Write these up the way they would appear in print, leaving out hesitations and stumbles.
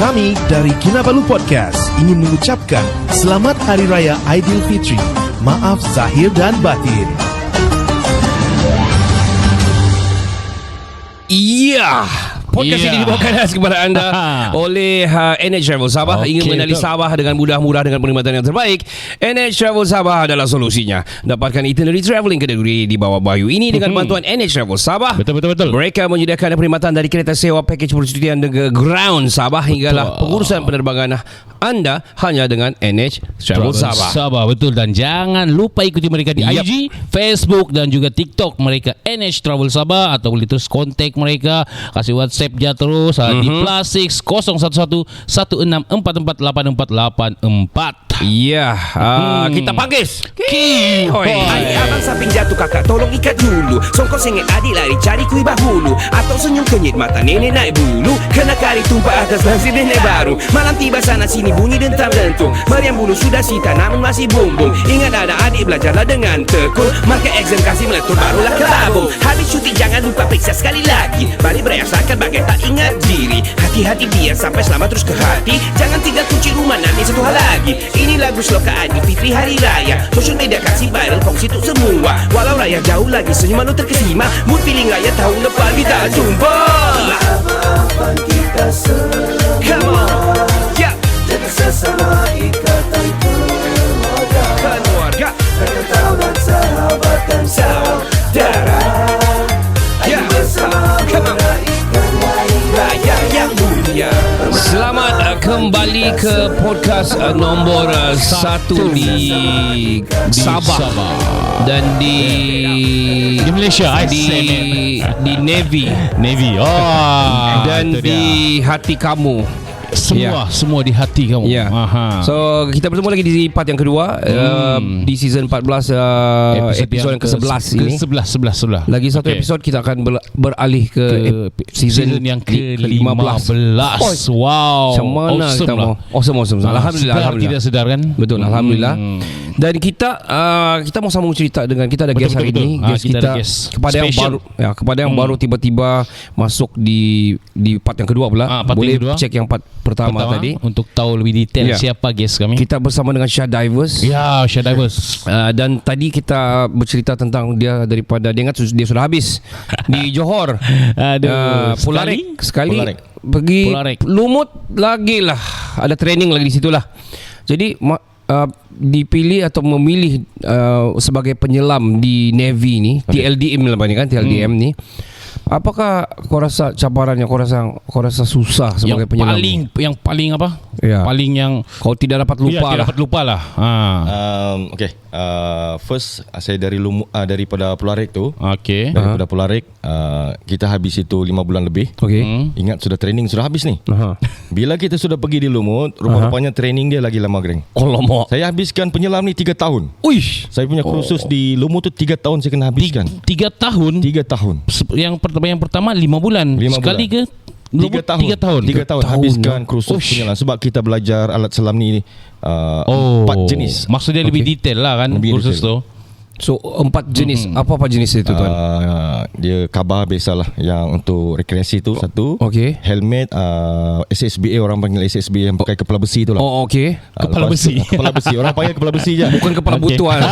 Kami dari Kinabalu Podcast ingin mengucapkan Selamat Hari Raya Aidilfitri. Maaf zahir dan batin. Iya. Podcast ini dibawakan kepada anda oleh NH Travel Sabah. Ingin mengenali Sabah dengan mudah-mudah dengan perkhidmatan yang terbaik, NH Travel Sabah adalah solusinya. Dapatkan itinerary travelling kategori di bawah bayu ini dengan bantuan NH Travel Sabah. Betul. Mereka menyediakan perkhidmatan dari kereta sewa, package percutian dengan ground Sabah hinggalah pengurusan penerbangan anda hanya dengan NH Travel Sabah. Betul. Dan jangan lupa ikuti mereka di IG, Facebook dan juga TikTok mereka NH Travel Sabah, atau boleh terus kontak mereka, kasih WhatsApp je terus di +6 011 16448484. Ya, kita panggis. Adik abang samping jatuh, kakak tolong ikat dulu. Songkok sengit adik lari cari kuih bahulu. Atau senyum kenyit mata nenek naik bulu. Kena kari tumpah atas lansir nenek baru. Malam tiba sana sini bunyi dentam dentung. Meriam bulu sudah sita namun masih bumbung. Ingat ada adik belajarlah dengan tekun. Maka exam kasih meletur barulah kelabung. Habis cuti jangan lupa periksa sekali lagi. Balik berasakan bagai tak ingat diri. Hati-hati biar sampai selamat terus ke hati. Jangan tinggal kunci rumah, nanti satu hal lagi. Ini lagu sloka Aidilfitri Hari Raya. Social media kasih viral, kongsi untuk semua. Walau raya jauh lagi senyuman lu terkesima. Mood feeling raya tahun depan kita jumpa. Maaf-maafan kita semua. Come on, yeah. Jaga sesama ikatan keluarga. Kalian tahu dan sahabat dan saudara. Ayo bersama meraihkan raya yang mulia. Selamat kembali ke podcast nombor 1 di Sabah dan di Malaysia, di Navy dan di hati kamu. Semua di hati kamu. So kita bertemu lagi di part yang kedua di season 14 episod yang ke-11 ini. 11. Lagi satu episod kita akan beralih ke season yang ke-15. Wow. Macam mana awesome kita mau? Awesome. Alhamdulillah. Tidak sedar kan? Betul, alhamdulillah. Dan kita mau sambung cerita dengan kita ada guest hari ini. Guest kita kepada yang baru, kepada yang baru tiba-tiba masuk di part yang kedua pula. Boleh cek yang part pertama tadi untuk tahu lebih detail siapa guest kami. Kita bersama dengan Syah Divers. Syah Divers. Dan tadi kita bercerita tentang dia daripada dia ingat dia sudah habis di Johor. Pularik sekali pergi Lumut lagi lah. Ada training lagi di situlah. Jadi dipilih atau memilih sebagai penyelam di Navy ni, TLDM lah kan, TLDM ni. Apakah kau rasa cabarannya, kau rasa susah sebagai penyelam? Yang paling apa? Paling yang kau tidak dapat lupa tidak dapat lupa lah. First saya daripada Pularik tu. Daripada Pularik kita habis itu 5 bulan lebih. Ingat sudah training sudah habis ni. Bila kita sudah pergi di Lumut, rupa-rupanya training dia lagi lama geng. Saya habiskan penyelam ni 3 tahun. Saya punya kursus di Lumut tu 3 tahun saya kena habiskan. 3 tahun. Yang pertama 5 bulan. Sekali ke 3 tahun habiskan kursus penyelam. Sebab kita belajar alat selam ni 4 jenis. Maksudnya lebih detail lah kan kursus tu. So 4 jenis. Apa jenis itu tuan? Dia khabar biasalah. Yang untuk rekreasi tu satu. Helmet SSBA, orang panggil SSBA yang pakai kepala besi tu lah. Kepala besi. Kepala besi. Orang panggil kepala besi je. Bukan kepala butuan.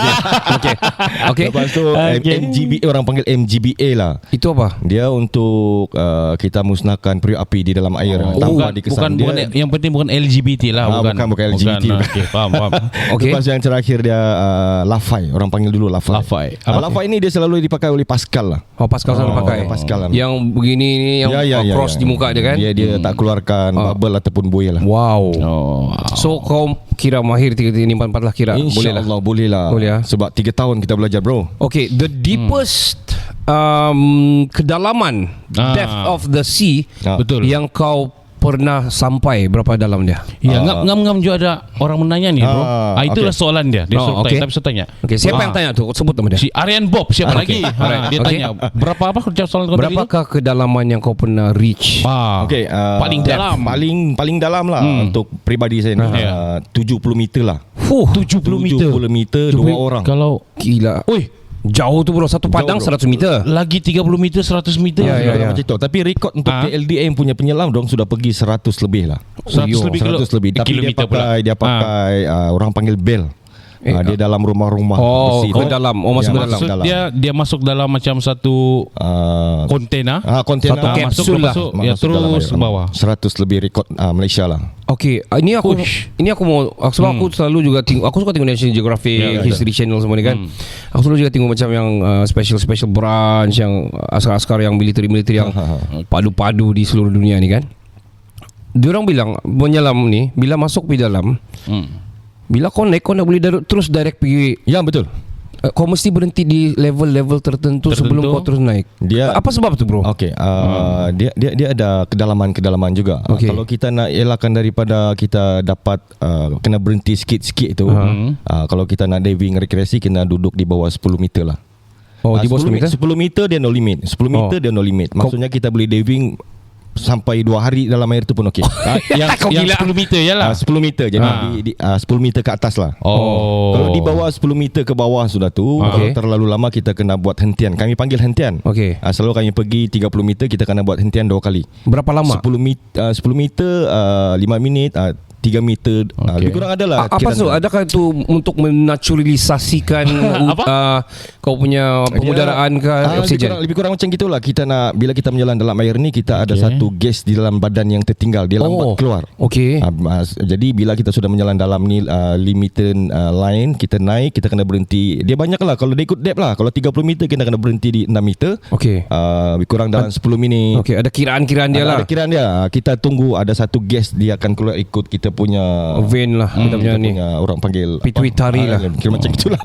Lepas tu MGBA, orang panggil MGBA lah. Itu apa? Dia untuk kita musnahkan periuk api di dalam air. Tanpa dikesan dia. Yang penting bukan LGBT lah. Bukan LGBT. Faham. Lepas yang terakhir dia Lafai. Orang panggil dulu Lafai. Lafai ini dia selalu dipakai oleh Pascal lah. Pascal selalu pakai. Pascal lah. Yang begini ni, yang cross di muka dia kan. Dia tak keluarkan bubble ataupun buih lah. Wow. So kau kira mahir 344 lah kira. InsyaAllah boleh lah. Sebab 3 tahun kita belajar bro. The deepest kedalaman depth of the sea yang kau pernah sampai berapa dalam dia? Ngam juga ada orang menanya ni bro. Itulah soalan dia. Dia suruh tanya, tapi saya tanya. Siapa yang tanya tu? Sebut nama dia. Si Aryan Bob. Siapa lagi? Dia tanya berapa soalan kau tadi? Berapakah kedalaman yang kau pernah reach? Paling dalam. Paling dalam lah untuk peribadi saya ni 70 meter lah. 70 meter 2 orang. Kalau gila. Jauh tu bro, satu padang 100 meter. Lagi 30 meter 100 meter. Macam itu. Tapi rekod untuk LDM punya penyelam dong sudah pergi 100 lebih lah. 100 lebih. Tapi dia pakai orang panggil bel. Dia dalam rumah-rumah besi ke dalam. Masuk ke dalam. Maksud dia masuk dalam macam satu kontainer. Kontainer. Satu kapsul lah. Terus ke bawah. 100 lebih rekod Malaysia lah. Okey, ini aku mau sebab aku selalu juga tengok, aku suka tengok National Geographic, History Channel semua ni kan. Aku selalu juga tengok macam yang special branch, yang askar-askar yang military yang padu-padu di seluruh dunia ni kan. Diorang bilang penyelam ni bila masuk di dalam, bila kau naik kau nak boleh terus direct pergi. Ya betul. Kau mesti berhenti di level tertentu sebelum kau terus naik. Apa sebab tu bro? Okey, dia ada kedalaman juga. Kalau kita nak elakkan daripada kita dapat kena berhenti sikit-sikit itu, kalau kita nak diving rekreasi kena duduk di bawah 10 meter lah. Di bawah 10 meter? 10 meter dia no limit. 10 meter dia no limit. Maksudnya kita boleh diving sampai 2 hari dalam air tu pun okey. yang 10 meter jelah. 10 meter. Jadi 10 meter ke atas lah. Kalau di bawah 10 meter ke bawah sudah tu, kalau terlalu lama kita kena buat hentian. Kami panggil hentian. Selalu kami pergi 30 meter kita kena buat hentian 2 kali. Berapa lama? 10 meter 5 minit 3 meter lebih kurang adalah. Apa tu? Adakah itu untuk menaturalisasikan kau punya pengudaraan ke oksigen? Lebih kurang macam gitulah. Kita nak, bila kita menyelam dalam air ni, kita ada satu gas di dalam badan yang tertinggal, dia lambat keluar. Jadi bila kita sudah menyelam dalam ni limited line, kita naik, kita kena berhenti. Dia banyak lah. Kalau dia ikut depth lah, kalau 30 meter kita kena berhenti di 6 meter. Lebih kurang dalam 10 minit. Ada kiraan-kiraan dia lah. Ada kiraan dia. Kita tunggu ada satu gas dia akan keluar ikut kita punya vein lah, kita punya ni orang panggil pituitari lah, kira macam itulah.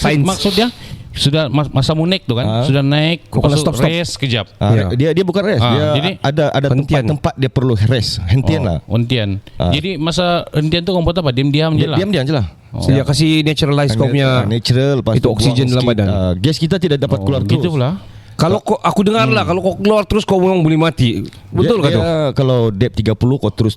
Maksud dia sudah masa mau naik tu kan, sudah naik kau stop rest kejap. Dia bukan rest, dia jadi ada tempat dia perlu rest, hentian lah. Hentian. Jadi masa hentian tu kau buat apa? Diam-diam je lah. Diam-diam je lah. Dia kasih naturalize kau punya natural, lepas itu oksigen dalam badan. Gas kita tidak dapat keluar terus. Gitu pula. Kalau aku dengar lah, kalau kau keluar terus kau memang boleh mati. Betul ke tu? Kalau depth 30 kau terus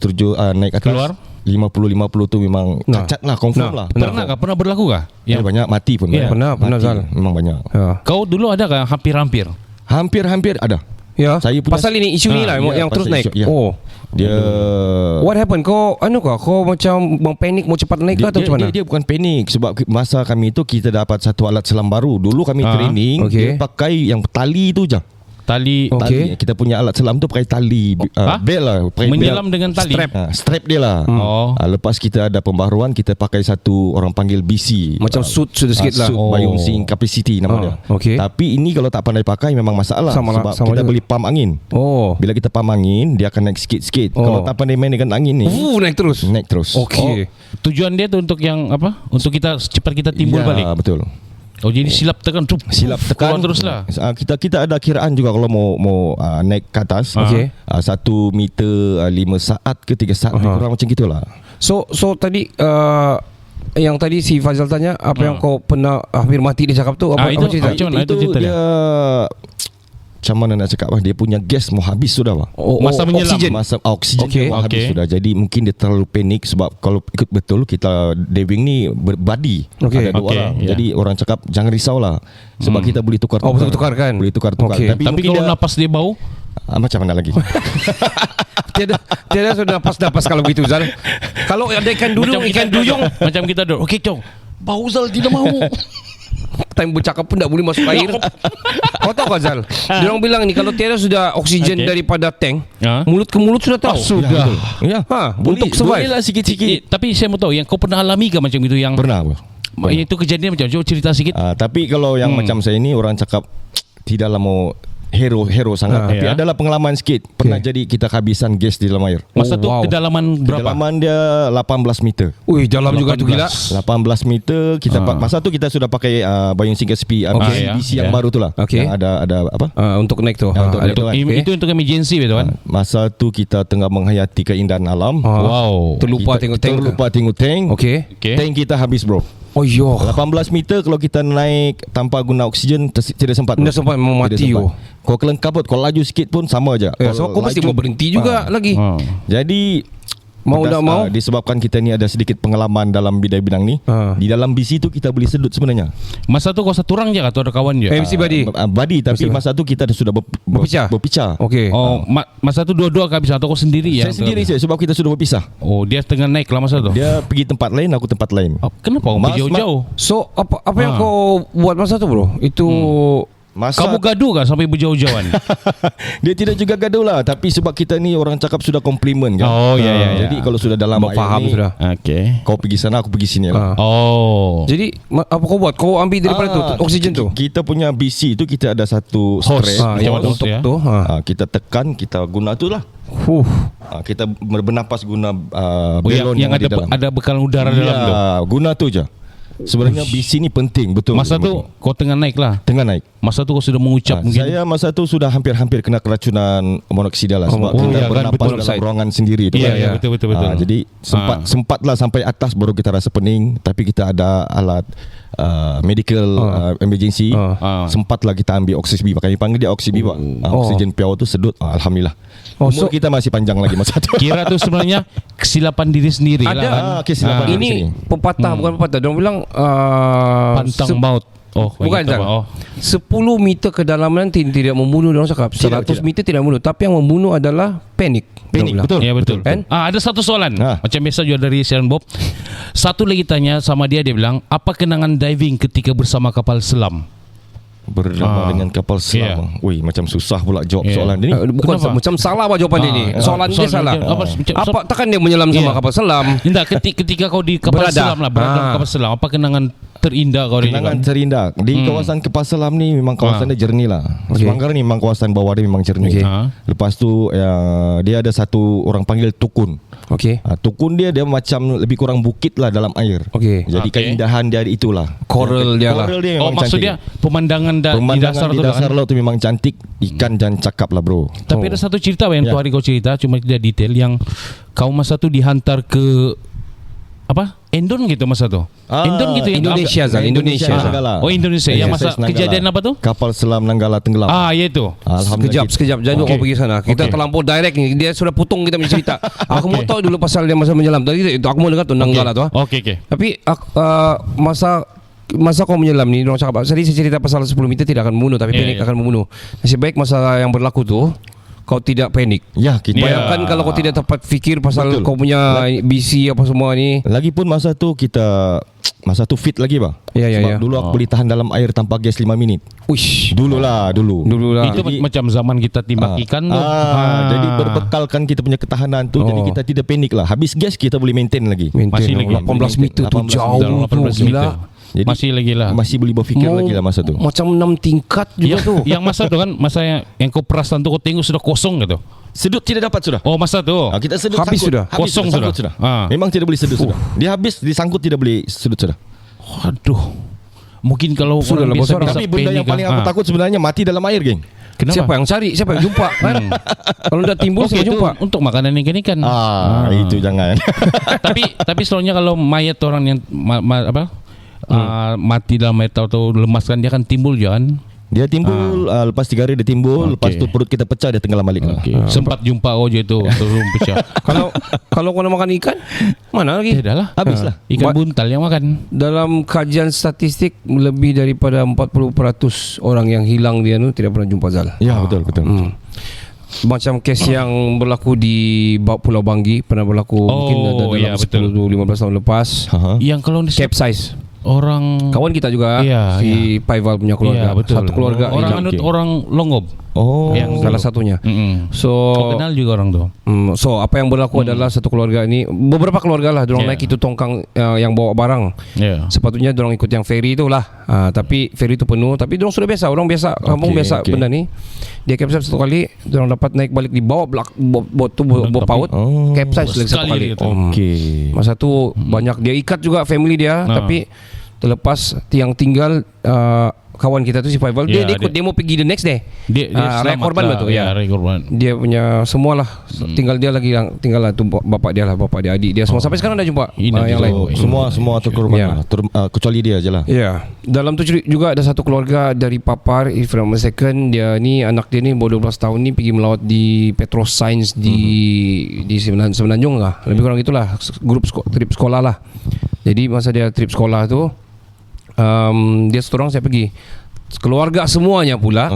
naik atas, keluar 50 tu memang cacat lah, confirm lah. Pernah berlaku kah? Ya, banyak mati pun. Pernah Zal. Memang banyak. Kau dulu ada kah hampir-hampir? Hampir ada. Ya. Saya punya pasal ini isu ni lah yang terus naik. Dia what happened? Kau kau macam panik mau cepat naik ke atau macam mana? Dia bukan panik sebab masa kami tu kita dapat satu alat selam baru. Dulu kami training dia pakai yang tali tu je. Tali. Kita punya alat selam tu pakai tali bel lah, menyelam dengan tali. Strap dia lah. Lepas kita ada pembaharuan, kita pakai satu orang panggil BC, macam suit sudah sikit lah, buoyancy capacity nama dia. Tapi ini kalau tak pandai pakai memang masalah sebab kita beli pump angin. Bila kita pump angin dia akan naik sikit-sikit. Kalau tak pandai main dengan angin ni naik terus. Tujuan dia tu untuk yang apa? Untuk kita cepat kita timbul balik. Betul. Jadi silap tekan terus lah. Kita ada kiraan juga kalau mau naik ke atas. 1 meter 5 saat ke 3 saat, kurang macam gitulah. So tadi yang tadi si Fazal tanya apa yang kau pernah hampir mati dia cakap tu, apa cerita? Itu dia macam mana nak cakap, dia punya gas mau habis sudah masa menyelam, oksigen mau habis sudah. Jadi mungkin dia terlalu panik sebab kalau ikut betul kita diving ni berbadi, ada 2 orang. Jadi orang cakap jangan risau lah sebab kita boleh tukar-tukar. Boleh tukar-tukar. Tapi kalau napas dia bau macam mana lagi? Tiada sudah napas kalau begitu Zal. Kalau ada ikan duyung macam kita duduk. Okey Chong, bau Zal tidak mau. Time bercakap pun tak boleh masuk air. Kau tahu Zal, dia orang bilang ni kalau tiada sudah oksigen daripada tank, mulut ke mulut sudah tahu. Sudah. Untuk survive. Boleh lah sikit-sikit. Tapi saya mau tahu yang kau pernah alami ke macam itu yang pernah. Itu kejadian macam cerita sikit. Tapi kalau yang macam saya ni orang cakap tidaklah mau hero sangat, tapi adalah pengalaman sikit. Pernah jadi kita kehabisan gas di dalam air. Masa tu kedalaman berapa? Kedalaman dia 18 meter. Dalam juga tu gila. 18 meter kita masa tu kita sudah pakai buoyancy capacity BC yang baru tu lah. Yang ada apa? Untuk naik tu. Itu untuk emergency betul kan? Masa tu kita tengah menghayati keindahan alam. Terlupa tengok tank. Tank kita habis bro. 18 meter kalau kita naik tanpa guna oksigen tidak sempat. Tidak sempat mati. Kau kelengkap, kau laju sikit pun sama aja. So kau mesti mau berhenti juga lagi. Jadi Mau tak mau disebabkan kita ni ada sedikit pengalaman dalam bidang ni. Di dalam BC tu kita boleh sedut sebenarnya. Masa tu kau satu orang je atau ada kawan je? MC buddy. Buddy, tapi masa tu kita sudah berpisah. Okey. Oh, masa tu dua-dua kau habis atau kau sendiri Saya sendiri je sebab kita sudah berpisah. Oh, dia tengah naik lah masa tu. Dia pergi tempat lain, aku tempat lain. Kenapa kau pergi jauh-jauh? So apa yang kau buat masa tu bro? Itu kamu gaduh kan sampai berjauh-jauhan? Dia tidak juga gaduh lah, tapi sebab kita ni orang cakap sudah komplimen kan. Oh ya. Jadi kalau sudah dalam air faham ni, sudah. Okay. Kau pergi sana, aku pergi sini lah. Jadi apa kau buat? Kau ambil daripada tu oksigen tu. Kita punya BC tu kita ada satu hose yang untuk tu. Kita tekan, kita guna tu lah. Kita bernapas guna belon yang ada bekalan udara dalam tu. Guna tu je. Sebenarnya BC ni penting, betul. Masa tu kau tengah naik lah. Tengah naik. Masa tu kau sudah mengucap mungkin. Saya masa tu sudah hampir kena keracunan lah sebab kita bernapas dalam ruangan sendiri tu. Ya, betul. Jadi sempatlah sampai atas baru kita rasa pening, tapi kita ada alat medical emergency. Sempatlah kita ambil oksigen, pakai panggil dia oksigen Pak. Oksigen pure tu sedut, alhamdulillah. Umur kita masih panjang lagi masa tu. Kira tu sebenarnya kesilapan diri sendiri lah. Kesilapan diri ini sendiri. pepatah bukan pepatah. Diorang bilang pantang maut. Bukan Zang. 10 meter kedalaman tidak membunuh. Diorang cakap 100 meter tidak membunuh, tapi yang membunuh adalah panik. Betul. Ya betul. Kan? Ada satu soalan. Macam biasa juga dari Sharon Bob. Satu lagi tanya sama dia bilang, apa kenangan diving ketika bersama kapal selam? Berenang dengan kapal selam. Wih, macam susah pula jawab soalan ini. Bukan macam salah apa jawapan dia ni. Soalan dia salah. Apa takkan dia menyelam sama kapal selam? Tidak, ketika kau di kapal selam lah, berada kapal selam, apa kenangan terindah kau? Kenangan terindah di kawasan kapal selam ni memang kawasannya jernih lah. Semanggar ni memang kawasan bawah dia memang jernih. Lepas tu dia ada satu orang panggil tukun. Tukun dia macam lebih kurang bukit lah dalam air. Jadi keindahan dia itulah. Coral dia lah. Maksud dia pemandangan di dasar laut tu memang cantik. Ikan jangan cakap lah bro. Tapi ada satu cerita yang tu hari kau cerita, cuma tidak detail, yang kau masa tu dihantar ke Endon gitu masa tu. Endon gitu yang Indonesia. Oh Indonesia. Yang masa kejadian apa tu? Kapal selam Nanggala tenggelam. Ya itu. Sekejap. Jangan kau pergi sana. Kita terlampau direct ni. Dia sudah putung kita punya cerita. Aku mau tahu dulu pasal dia masa menyelam. Tadi itu aku mau dengar tu Nanggala tu. Tapi masa kau menyelam ni, orang cakap tadi saya cerita pasal 10 meter tidak akan membunuh, tapi panik akan membunuh. Nasib baik masa yang berlaku tu kau tidak panik. Bayangkan kalau kau tidak tepat fikir pasal kau punya BC apa semua ni. Lagipun masa tu fit lagi bah. Sebab dulu aku boleh tahan dalam air tanpa gas 5 minit. Dulu lah. Itu macam zaman kita timbak ikan tu. Jadi berbekalkan kita punya ketahanan tu. Jadi kita tidak panik lah. Habis gas kita boleh maintain lagi. Masih lagi 18 meter tu jauh tu, gila. Jadi masih lagi lah. Masih boleh berfikir lagi lah masa tu. Macam 6 tingkat juga tu. Yang masa tu kan, masa yang kau perasan tu kau tengok sudah kosong gitu. Sedut tidak dapat sudah. Masa tu kita sedut habis sangkut. sudah. Kosong sudah. Memang tidak boleh sedut sudah. Dia habis disangkut tidak boleh sedut sudah. Waduh. Mungkin kalau orang biasa tapi benda yang paling aku takut sebenarnya mati dalam air, geng. Kenapa? Siapa yang cari? Siapa yang jumpa kan? Kalau dah timbul siapa jumpa? Untuk makanan ikan-ikan. Itu jangan. Tapi selalunya kalau mayat orang yang mati dalam air atau lemas kan, dia akan timbul jangan. Dia timbul lepas 3 hari dia timbul, lepas tu perut kita pecah dia tenggelam balik. Sempat jumpa kau je tu turun pecah. Kalau kau nak makan ikan, mana lagi? Dah lah. Habislah. Ikan buntal yang makan. Dalam kajian statistik lebih daripada 40% orang yang hilang dia tu tidak pernah jumpa Zal. Ya, betul. Macam kes yang berlaku di Pulau Banggi, pernah berlaku mungkin ada dalam 10-15 tahun lepas. Yang kalau capsize. Orang kawan kita juga si Paival punya keluarga, satu keluarga orang Longob. Yang salah satunya. So kau kenal juga orang tu. So apa yang berlaku adalah satu keluarga ini, beberapa keluarga lah, dorang naik itu tongkang yang bawa barang. Sepatutnya dorang ikut yang ferry tu lah. Tapi ferry tu penuh, tapi dorang sudah biasa, orang biasa, kampung biasa benda ni. Dia capsize satu kali, dorang dapat naik balik di bawah bot tu, bot paut, capsize lagi satu kali. Masa tu banyak dia ikat juga family dia, tapi terlepas yang tinggal kawan kita tu si Faival, dia ikut, dia mau pergi the next day. Dia raya korban lah tu. Ya, raya korban. Dia punya semualah, tinggal dia lagi, tinggal lah tu bapak dia, adik dia semua. Sampai sekarang dah jumpa yang lain. Semua terkorban kecuali dia je lah. Ya, dalam tu juga ada satu keluarga dari Papar, if I'm mistaken, dia ni, anak dia ni baru 12 tahun ni pergi melawat di Petro Science di Semenanjung lah. Lebih kurang itulah, grup trip sekolah lah. Jadi masa dia trip sekolah tu, dia seorang saya pergi, keluarga semuanya pula.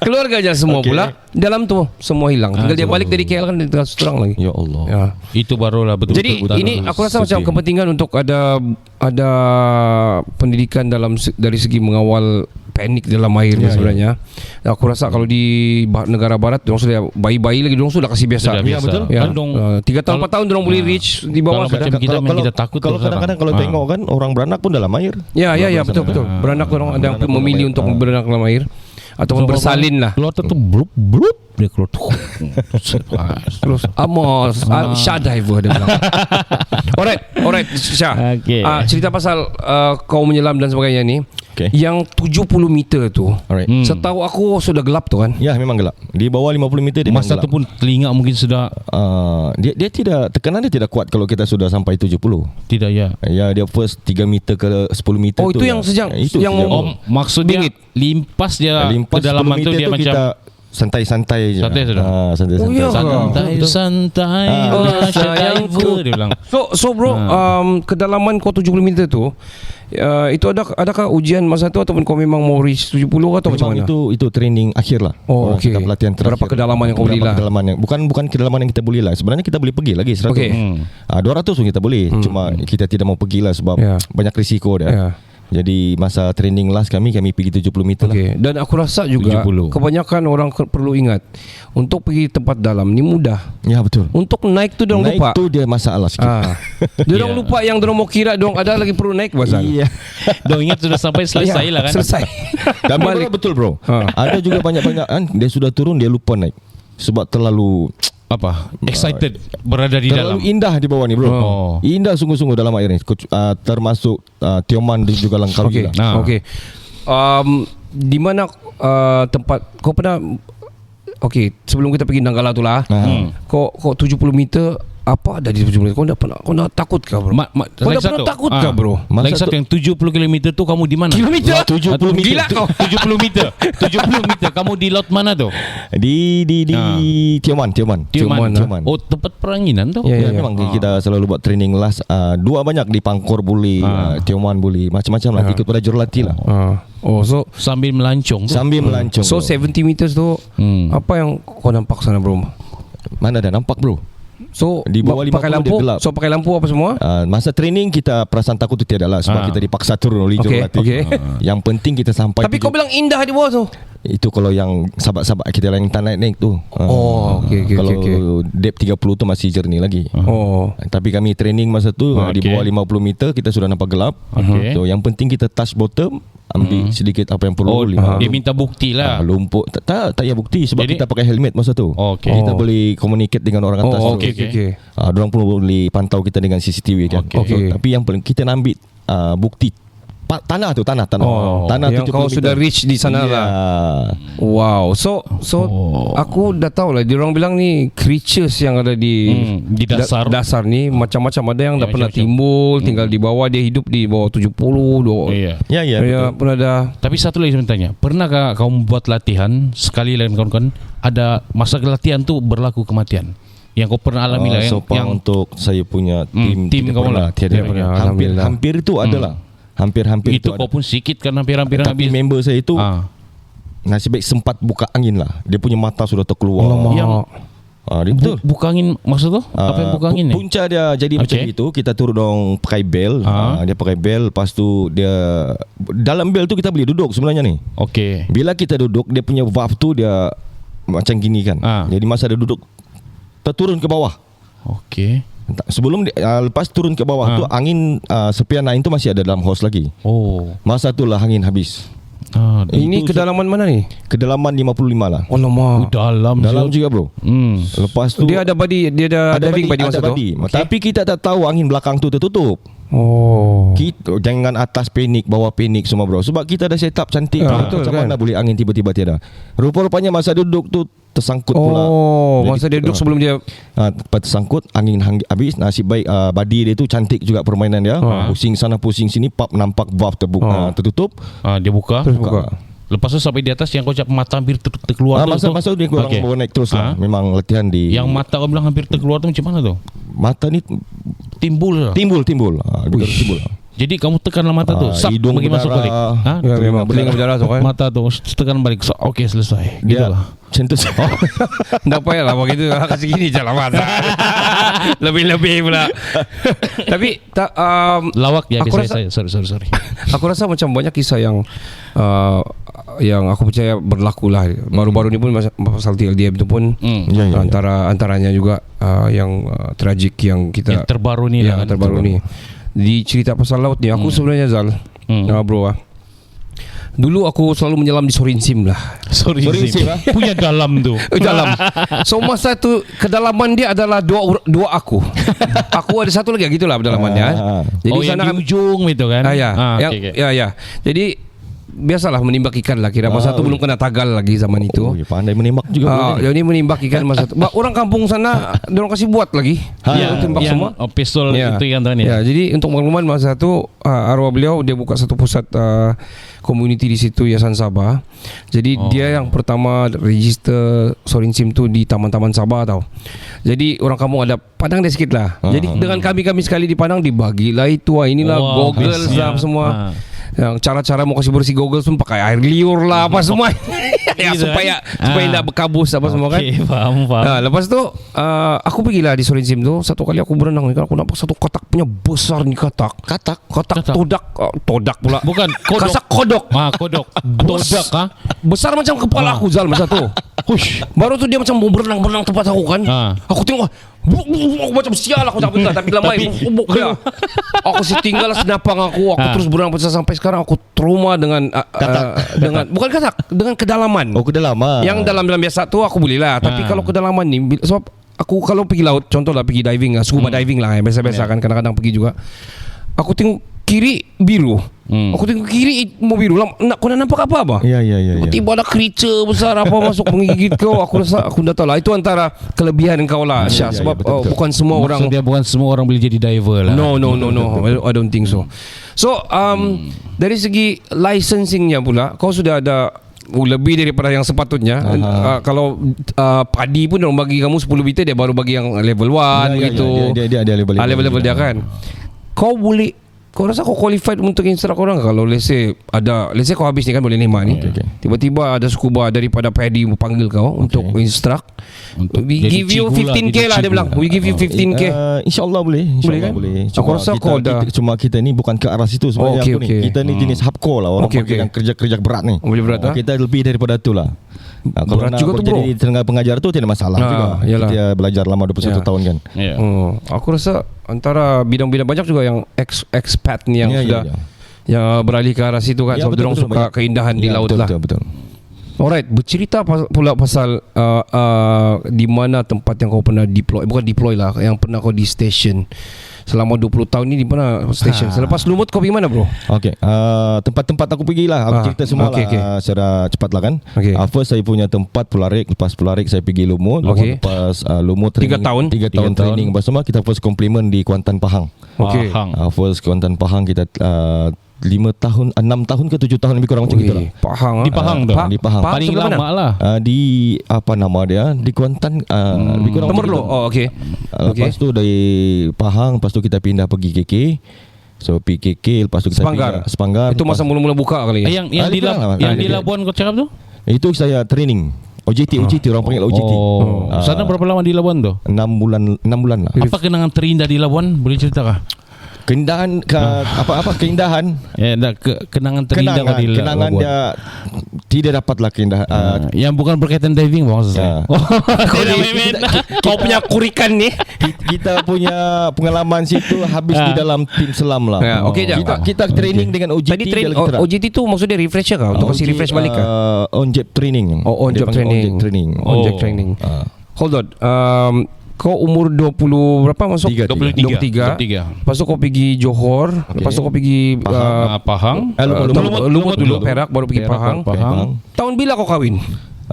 Keluarganya semua pula dalam tu semua hilang. Tinggal dia balik dari KL kan, dia tinggal seorang lagi. Ya Allah. Ya. Itu barulah betul. Jadi ini aku rasa macam kepentingan untuk ada pendidikan dari segi mengawal panik dalam air sebenarnya. Aku rasa kalau di negara barat dorang sudah bayi-bayi lagi, dorang sudah kasih biasa. Ya, betul. Ya. 3 tahun 4 tahun dorang boleh reach di bawah. Kita takut. Kalau kadang-kadang kalau tengok kan orang beranak pun dalam air. Ya betul. Beranak orang ada yang memilih untuk beranak dalam air ataupun bersalin lah. Keluar tu blup dia keluar. Terus Amos Syah diver dia bilang. Alright Syah. Cerita pasal kau menyelam dan sebagainya ni. Yang 70 meter tu, setahu aku sudah gelap tu kan? Ya, memang gelap. Di bawah 50 meter dia masa tu pun telinga mungkin sudah dia tidak, tekanan dia tidak kuat kalau kita sudah sampai 70. Tidak ya. Ya, dia first 3 meter ke 10 meter tu. Itu yang sejam. Yang maksudnya limpas dia ke dalam tu dia macam kita santai-santai je. Santai sudah. Santai. Sayangku dia bilang. So bro, kedalaman kau 70 meter tu, itu adakah ujian masa tu ataupun kau memang mau reach 70 atau macam mana? Itu training akhir lah. Kita pelatihan terakhir. Berapa kedalaman yang kau boleh lah? Bukan kedalaman yang kita boleh lah. Sebenarnya kita boleh pergi lagi 100. 200 pun kita boleh. Cuma kita tidak mau pergi lah sebab banyak risiko dia. Jadi masa training last kami pergi 70 meter lah. Dan aku rasa juga 70. Kebanyakan orang perlu ingat, untuk pergi tempat dalam ni mudah. Ya, betul. Untuk naik tu dorang lupa. Naik tu dia masalah sikit. Dorang lupa yang dorang mau kira dorang ada lagi perlu naik pasal. Iya. Dorang ingat sudah sampai selesai lah kan. Selesai. Dan balik betul bro. Ada juga banyak-banyak kan dia sudah turun dia lupa naik. Sebab terlalu excited berada di dalam. Terlalu indah di bawah ni bro. Indah sungguh-sungguh dalam air ni. Termasuk Tioman dan juga Langkawi lah. Di mana tempat kau pernah? Sebelum kita pergi Nanggala tu lah. Kau 70 meter. Apa ada di 70 meter? Kau dah takut kah bro? Kau dah pernah takut kah bro? Lagi satu yang 70 km tu kamu di mana? Kilometer? 70 meter. Gila kau. 70 meter. 70 meter. Kamu di laut mana tu? Di Tioman. Oh, tempat peranginan tu? Ya, memang kita selalu buat training last. Dua banyak di Pangkor boleh, Tioman boleh, macam-macam lah. Ikut pada jurulati lah. So sambil melancong. So 70 meters tu apa yang kau nampak sana bro? Mana ada nampak bro? So di bawah 50 pakai lampu, dia gelap. So pakai lampu apa semua? Masa training kita perasaan takut tu tiada lah sebab kita dipaksa turun oleh jurulati. Yang penting kita sampai. Tapi kau bilang indah di bawah tu. Itu kalau yang sahabat-sahabat kita yang tak naik tu. Kalau depth 30 tu masih jernih lagi. Tapi kami training masa tu di bawah 50 meter kita sudah nampak gelap. So yang penting kita touch bottom, ambil sedikit apa yang perlu. Dia minta bukti lah. Lumpur tak payah bukti sebab kita pakai helmet masa tu. Kita boleh communicate dengan orang atas. Diorang pun boleh pantau kita dengan CCTV kan. Tapi yang paling kita nak ambil bukti tanah yang kau sudah reach di sana lah. Wow. So aku dah tahu lah diorang bilang ni creatures yang ada di dasar ni macam-macam. Ada yang dah pernah timbul tinggal di bawah, dia hidup di bawah 70. Ya, pernah ada. Tapi satu lagi saya tanya, pernahkah kau membuat latihan sekali dengan kawan-kawan, ada masa latihan tu berlaku kematian yang kau pernah alami lah? Yang untuk saya punya tim kau lah hampir itu adalah hampir itu kau pun sikit kan hampir tapi habis. Member saya itu nasib baik sempat buka angin lah. Dia punya mata sudah terkeluar. Betul. Buka angin maksud tu? Apa yang buka angin ni? Punca dia jadi macam itu. Kita turun dong pakai bel. Dia pakai bel. Lepas tu dia dalam bel tu kita boleh duduk sebenarnya ni. Bila kita duduk dia punya valve tu dia macam gini kan. Jadi masa dia duduk terturun ke bawah. Sebelum lepas turun ke bawah tu angin sepian angin tu masih ada dalam hose lagi. Masa tu lah angin habis. Ini kedalaman mana ni? Kedalaman 55 lah. Lama. Dalam juga bro. Lepas tu dia ada body, dia ada diving body masa tu. Tapi kita tak tahu angin belakang tu tertutup. Kita jangan atas panik, bawah panik semua bro. Sebab kita dah set up cantik. Betul kan? Mana boleh angin tiba-tiba tiada. Rupa-rupanya masa duduk tu tersangkut pula. Masa dia duduk sebelum dia tersangkut, angin habis. Nasib baik body dia tu cantik juga permainan dia. Pusing sana pusing sini, pap nampak valve tertutup. Dia buka. Lepas tu sampai di atas yang kau cakap mata hampir terkeluar tu. Masa dia kurang bawa naik terus lah. Memang latihan di. Yang mata kau bilang hampir terkeluar tu macam mana tu? Mata ni timbul. Timbul. Jadi kamu tekanlah mata tu. Hidung bagi masuk balik. Ya, memang telinga berdarah tu kan. Mata tu tekan balik. Okey, selesai. Dia macam tu. Tak payahlah begitu. Kasih gini je lah mata. Lebih-lebih pula. Tapi tak lawak ya biasa. Sorry. Aku rasa macam banyak kisah yang aku percaya berlaku lah. Baru-baru ni pun pasal TLDM tu pun antaranya juga yang tragik yang kita yang terbaru ni lah. Terbaru ni. Di cerita pasal laut ni aku sebenarnya Zal bro dulu aku selalu menyelam di Sorinsim lah. Sorinsim punya dalam tu. Dalam. So masa tu kedalaman dia adalah dua aku. Aku ada satu lagi gitulah kedalamannya. Jadi sana di ujung itu kan. Ya. Jadi biasalah menembak ikan lah kira masa tu belum kena tagal lagi zaman itu. Pandai menembak juga. Jadi menembak ikan masa tu. Orang kampung sana dorang kasih buat lagi. Tembak semua. Pistol itu yang tuan ya. Jadi untuk makluman masa tu arwah beliau dia buka satu pusat community di situ Yayasan Sabah. Jadi dia yang pertama register Sorinsim tu di Taman-Taman Sabah tau. Jadi orang kampung ada Padang dia sikit lah. Jadi dengan kami sekali di Padang dibagilah itu inilah goggles lah semua. Yang cara-cara mau kasih bersih goggles pun pakai air liur lah apa semua. Ya supaya tidak berkabus apa semua kan. Faham. Lepas tu aku pergilah di Sorinsim tu. Satu kali aku berenang ni, aku nampak satu kotak punya besar ni kotak todak pula. Bukan kodok. Kasak kodok. Kodok. Todak besar macam kepala aku Zal masa tu. Baru tu dia macam mau berenang tempat aku kan. Aku tengok macam sial aku tak betul tapi lama dia. Aku tinggal senapang aku terus berenang sampai sekarang aku trauma dengan bukan katak, dengan kedalaman. Kedalaman. Yang dalam biasa tu aku boleh lah, tapi kalau kedalaman ni sebab aku kalau pergi laut, contohlah pergi diving lah, scuba diving lah yang biasa-biasa kan kadang-kadang pergi juga. Aku tengok kiri biru. Aku tengok kiri mau biru lah. Kau nak nampak apa? Ya. Tiba ada creature besar apa masuk menggigit kau. Aku rasa aku dah tahu lah. Itu antara kelebihan kau lah Syah. Sebab betul. Bukan semua orang. Maksudnya bukan semua orang boleh jadi diver lah. No. I don't think so. So dari segi licensingnya pula, kau sudah ada lebih daripada yang sepatutnya. Kalau padi pun orang bagi kamu 10 biter, dia baru bagi yang level 1 gitu. Dia ada level dia kan. Kau rasa kau qualified untuk instruct orang? Kalau let's say kau habis ni kan boleh 5 ni. Tiba-tiba ada scuba daripada Paddy panggil kau untuk instruct. We give you 15k lah dia bilang. We give you 15k. InsyaAllah boleh. Boleh kan? Aku rasa cuma kita ni bukan ke arah situ sebenarnya. Kita ni jenis hardcore lah. Orang yang kerja berat ni. Kita lebih daripada tu lah. Kalau nak jadi tenaga pengajar tu tidak masalah juga. Kita belajar lama 21 tahun kan. Aku rasa antara bidang-bidang banyak juga yang expat ni yang sudah yang beralih ke arah situ kan. Sebab diorang suka keindahan di laut lah. Betul. Alright, bercerita pula pasal di mana tempat yang kau pernah deploy. Bukan deploy lah, yang pernah kau di station selama 20 tahun ni. Di mana station? Selepas Lumut kau pergi mana bro? Tempat-tempat aku pergi lah. Aku cerita semua lah secara cepat lah kan. First saya punya tempat Pularik. Lepas Pularik saya pergi Lumut. Lepas Lumut 3 tahun training. Lepas semua kita first compliment di Kuantan Pahang. First Kuantan Pahang kita 5 tahun, 6 tahun ke 7 tahun lebih kurang macam gitu lah. Di Pahang tu. Di Pahang. Paling lama lah. Di apa nama dia? Di Kuantan lebih kurang Temerloh. Lepas tu dari Pahang, lepas tu kita pindah pergi KK. So PKK, lepas tu kita pindah Sepanggar. Itu masa mula-mula buka kali. Yang di Labuan kau cakap tu? Itu saya training. OJT orang panggil OJT. Sana berapa lama di Labuan tu? 6 bulan lah. Apa kenangan terindah di Labuan? Boleh ceritakan? Keindahan keindahan. Kenangan terindah di Labuan. Kenangan dia tidak dapatlah keindahan. Yang bukan berkaitan diving maksud saya. Kau punya kurikan ni. Kita punya pengalaman situ habis di dalam tim selam lah. Kita training dengan OJT. Tadi OJT tu maksudnya refresher kah? Untuk kasih refresh balik kah? On job training. On job training. Hold on. kau umur 20 berapa masuk? 23. Lepas tu kau pergi Johor, lepas tu kau pergi Pahang. Lumut dulu, Perak, baru pergi Pahang. Tahun bila kau kahwin?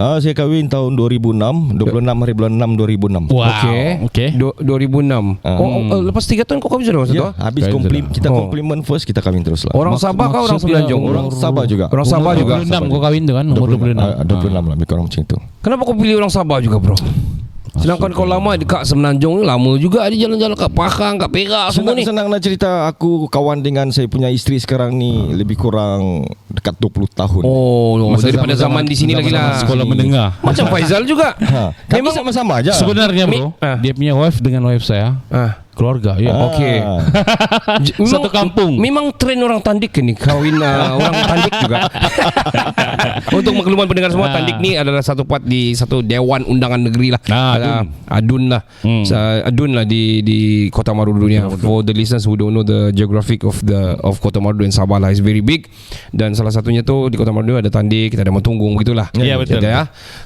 Saya kahwin tahun 2006, 26 hari bulan 6 2006. Okey. 2006. Lepas 3 tahun kau kahwin sudah masa tu? Habis kita compliment first, kita kahwin terus lah. Orang Sabah kau orang Semenanjung? Orang Sabah juga. Orang Sabah juga. 26 kau kahwin tu kan? Umur 26. 26 lah, lebih kurang macam itu. Kenapa kau pilih orang Sabah juga, bro? Sedangkan kau lama dekat Semenanjung, lama juga dia jalan-jalan kat Pahang, kat Perak semua ni. Senang nak cerita, aku kawan dengan saya punya isteri sekarang ni lebih kurang dekat 20 tahun. Daripada zaman di sini lagi lah. Sekolah menengah. Macam Faizal juga. Kami sama-sama aja. Sebenarnya bro, dia punya wife dengan wife saya keluarga ya. Okey. Satu kampung. Memang tren orang Tandik ni kahwin orang Tandik juga. Untuk makluman pendengar semua, Tandik ni adalah satu part di satu dewan undangan negeri lah. Adun lah. Adun lah di Kota Maru dunia. For the listeners who don't know the geographic of Kota Maru and Sabah lah, is very big. Dan salah satunya tu di Kota Maru ada Tandik, kita ada Matunggung begitulah. Ya betul.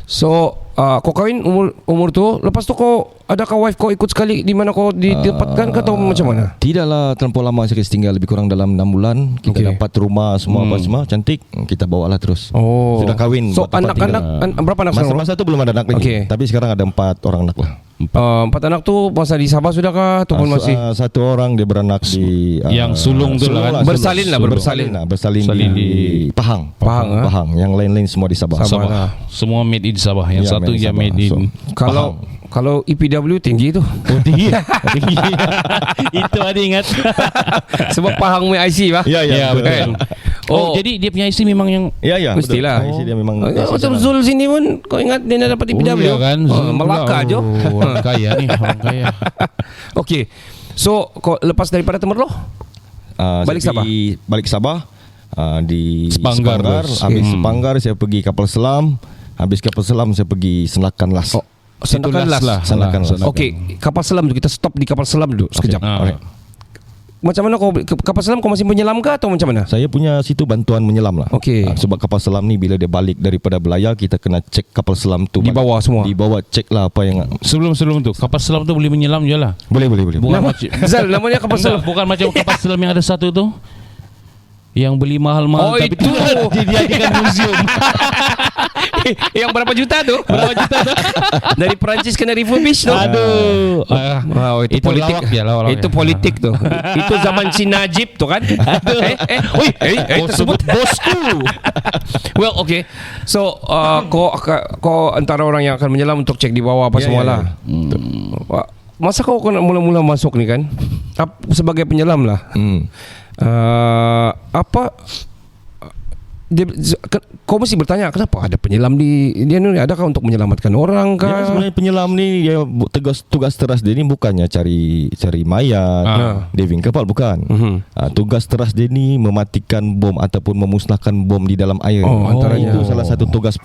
So kau kahwin umur tu, lepas tu kau adakah wife kau ikut sekali di mana kau didapatkan ke atau macam mana? Tidaklah terlampau lama, saya tinggal lebih kurang dalam 6 bulan. Kita dapat rumah semua apa semua cantik, kita bawalah terus. Sudah kahwin. So anak-anak berapa anak sekarang? Masa tu belum ada anak lagi. Tapi sekarang ada 4 orang anak lah. 4 anak tu masa di Sabah sudah kah ataupun masih? Satu orang dia beranak di yang sulung tu lah kan. Bersalin di Pahang. Pahang. Yang lain-lain semua di Sabah. Semua made in Sabah. Yang satu yang made in. Kalau EPW tinggi tu. Tinggi. Itu ada ingat. Sebab Pahang punya IC bah. Ya betul. Jadi dia punya IC memang yang mestilah. IC dia memang. Macam Zul sini pun kau ingat dia nak dapat EPW kan. Melaka je. Orang kaya ni, orang kaya. Okey. So kau lepas daripada Temerloh balik Sabah. Balik Sabah di Sepanggar. Habis Sepanggar saya pergi kapal selam. Habis kapal selam saya pergi Senakan Las. Senakan Las. Okey, kapal selam tu kita stop di kapal selam dulu sekejap. Macam mana kau kapal selam kau masih menyelam ke atau macam mana? Saya punya situ bantuan menyelam lah. Okey. Sebab kapal selam ni bila dia balik daripada belayar, kita kena cek kapal selam tu di bawah semua. Di bawah cek lah apa yang sebelum tu kapal selam tu boleh menyelam je lah. Boleh. Bukan macam Zal, namanya kapal selam. Bukan macam kapal selam yang ada satu tu yang beli mahal-mahal tapi itu dijadikan museum. Yang berapa juta tu? Dari Perancis kena refurbish tu. Aduh. Itu politik. Itu politik tu. Itu zaman si Najib tu kan. Tersebut bosku. Well, okay. So kau antara orang yang akan menyelam untuk cek di bawah apa semualah. Masa kau mula-mula masuk ni kan, sebagai penyelam lah. Kau mesti bertanya kenapa ada penyelam di dia ni, adakah untuk menyelamatkan orang kah? Ya, sebenarnya penyelam ni dia tugas teras dia ni bukannya cari mayat, diving kapal bukan. Tugas teras dia ni mematikan bom ataupun memusnahkan bom di dalam air. Antaranya itu salah satu tugas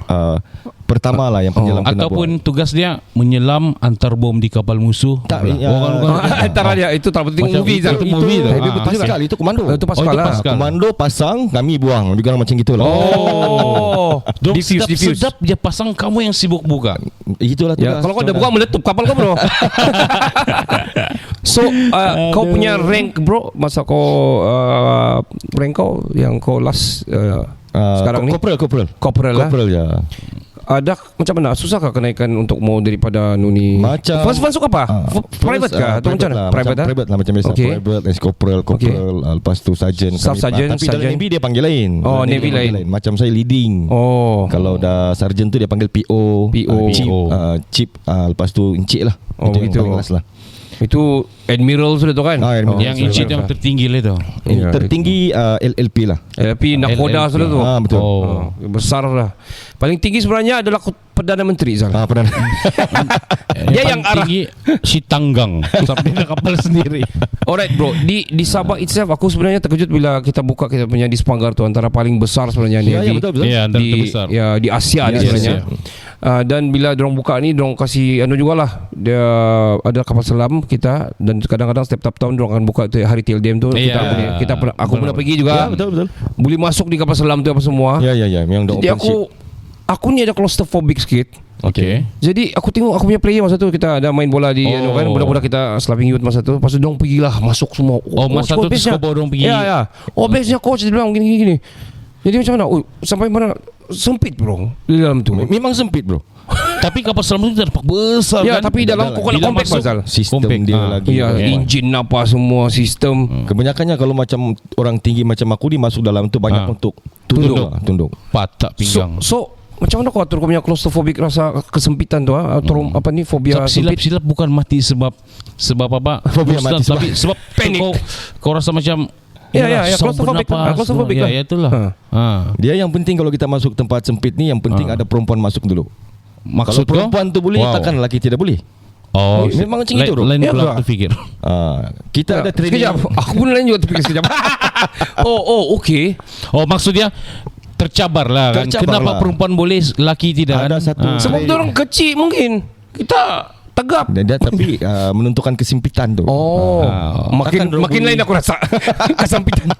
pertama lah yang penyelam kena buat. Ataupun tugas dia menyelam antar bom di kapal musuh. Antara dia itu tak penting movie itu Pascal itu komando. Itu Pascal lah. Komando pasang, kami buang. Lebih kurang macam gitulah. Diffuse. Sedap dia pasang, kamu yang sibuk buka. Itulah tugas. Kalau kau dah buka meletup kapal kau bro. So kau punya rank bro, masa kau rank kau yang kau last sekarang ni Corporal ya. Ada macam mana? Susahkah kenaikan untuk mau daripada Nuni? Macam masuk apa? Private kah atau macam mana? Private lah macam biasa. Private, corporal, lepas tu sergeant. Staff sergeant. Tapi dalam Navy dia panggil lain. Navy lain. Macam saya leading. Kalau dah sergeant tu dia panggil PO. Chief. Lepas tu encik lah. Itu lah. Itu Admiral sudah tu kan? Yang encik yang tertinggi lah tu. Tertinggi LLP lah. LLP Nakoda sudah tu. Betul. Besar lah. Paling tinggi sebenarnya adalah Perdana Menteri Zal. Dia yang tinggi si Tanggang sampai ke kapal sendiri. Alright bro, di Sabah itself aku sebenarnya terkejut bila kita buka kita punya di Sepanggar tu, antara paling besar sebenarnya ni. Betul. Di Asia ni sebenarnya. Dan bila dorong buka ni, dorong kasih jugalah. Dia ada kapal selam kita, dan kadang-kadang setiap tahun dorong akan buka tu hari TLDM tu. Aku pernah pergi juga. Betul. Boleh masuk di kapal selam tu apa semua. Ya. Memang jadi aku ni ada claustrophobic sikit. Okay. Jadi aku tengok aku punya player masa tu, kita ada main bola di kan, budak-budak kita Slapping Youth masa tu. Lepas tu dong pergilah masuk semua. Masa tu kau bawa dong pergi. Ya. Bestnya coach dia bilang gini. Jadi macam mana? Sampai mana? Sempit bro di dalam tu. Memang sempit bro. Tapi kapal selam itu terpak besar ya, kan. Tapi dalam kau nak kompak pasal sistem dia lagi. Ya, enjin apa semua sistem. Kebanyakannya kalau macam orang tinggi macam aku dia masuk dalam tu banyak untuk tunduk. Patak pinggang. So macam mana kau atur kau punya claustrophobic, rasa kesempitan tu atau apa ni, fobia sempit? Silap bukan mati sebab apa? Fobia mati tapi sebab panik. Kau rasa macam Ya, claustrophobic. Ya, itulah. Dia yang penting kalau kita masuk tempat sempit ni, yang penting ada perempuan masuk dulu. Maksud kalau perempuan tu boleh, takkan lelaki tidak boleh. Memang macam itu. Lain pula aku fikir. Kita ada training. Sekejap, aku pun lain juga terfikir sekejap. Okey. Maksudnya tercabar lah kan. Kenapa perempuan boleh, lelaki tidak? Ada satu. Sebab dia orang kecil mungkin. Kita tegap. Tapi menentukan kesempitan tu. Makin lain aku rasa kesempitan.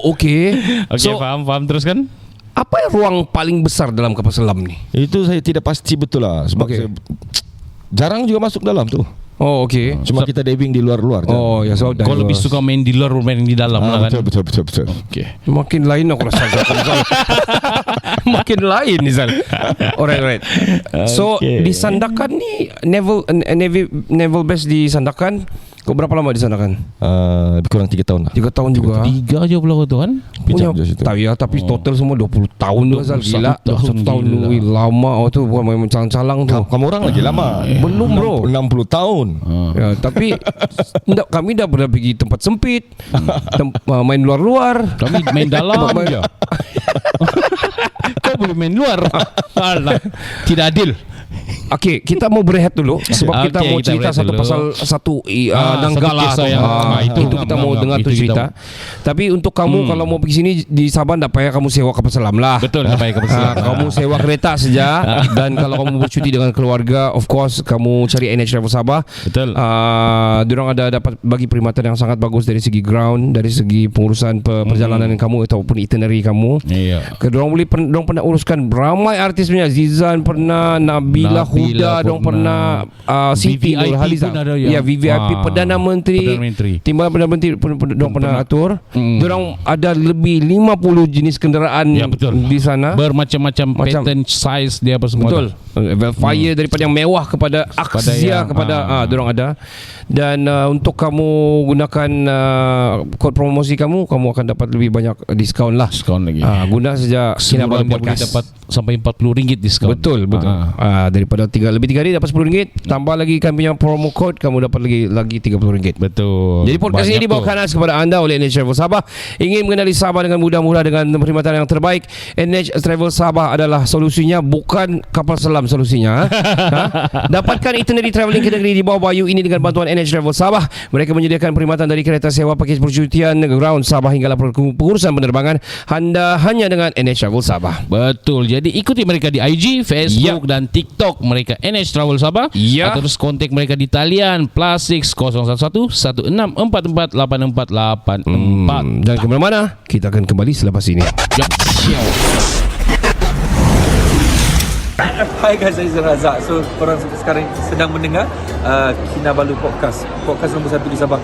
Okey. So, faham terus kan? Apa ruang paling besar dalam kapal selam ni? Itu saya tidak pasti betul lah. Sebab saya jarang juga masuk dalam tu. Okey. Cuma kita diving di luar-luar. Ya, so kau lebih suka main di luar, main di dalam lah kan. Betul. Okay. Makin lain aku rasa. Makin lain Nizal. Alright. So di Sandakan ni naval base di Sandakan, kau berapa lama di Sandakan? Lebih kurang 3 tahun lah. 3 tahun juga. 3 je pula tu kan. Tapi total semua 20 tahun tu Nizal. Gila. 1 tahun lama tu, bukan main calang-calang tu. Kamu orang lagi lama. Belum bro, 60 tahun. Ya, tapi kami dah pernah pergi tempat sempit, main luar-luar. Kami main dalam je. Kau belum main luar. Alah, tidak adil. Okey, kita mau berehat dulu sebab kita mau cerita satu pasal satu Nanggala tu. Itu kita mau dengar tu cerita. Tapi untuk kamu kalau mau pergi sini di Sabah, tak payah kamu sewa kapal selam lah. Betul, tak payah kapal selam. Kamu sewa kereta saja. Dan kalau kamu bercuti dengan keluarga, of course kamu cari NH Travel Sabah. Betul. Diorang ada dapat bagi perkhidmatan yang sangat bagus dari segi ground, dari segi pengurusan perjalanan kamu ataupun itinerary kamu. Iya. Diorang pernah uruskan ramai artis punya. Zizan pernah, Nabila Huda, diorang pernah Siti Nurhaliza. Ya, VVIP, Perdana Menteri. Timbalan Perdana Menteri diorang pernah atur. Diorang ada lebih 50 jenis kenderaan di sana. Bermacam-macam pattern, size dia apa semua. Betul. Velfire daripada yang mewah kepada Axia kepada diorang ada. Dan untuk kamu gunakan kod promosi kamu akan dapat lebih banyak diskaun lah. Diskaun lagi. Guna saja Kinabalu Podcast. Boleh dapat sampai RM40 diskaun. Betul. Daripada lebih 3 hari dapat RM10. Tambah lagi kami punya promo code, kamu dapat lagi RM30. Betul. Jadi podcast ini dibawakan khas kepada anda oleh NH Travel Sabah. Ingin mengenali Sabah dengan mudah-mudah dengan perkhidmatan yang terbaik, NH Travel Sabah adalah solusinya, bukan kapal selam solusinya. Dapatkan itinerary travelling ke negeri di bawah bayu ini dengan bantuan NH Travel Sabah. Mereka menyediakan perkhidmatan dari kereta sewa, pakej percutian, ground Sabah hinggalah pengurusan penerbangan hanya dengan NH Travel Sabah. Betul. Jadi ikuti mereka di IG, Facebook dan TikTok mereka NH Travel Sabah. Atau terus kontak mereka di talian +6 011 1644 8484. Jangan ke mana-mana. Kita akan kembali selepas ini. Hai guys, saya Razak. So korang sekarang sedang mendengar Kinabalu Podcast nombor 1 di Sabah.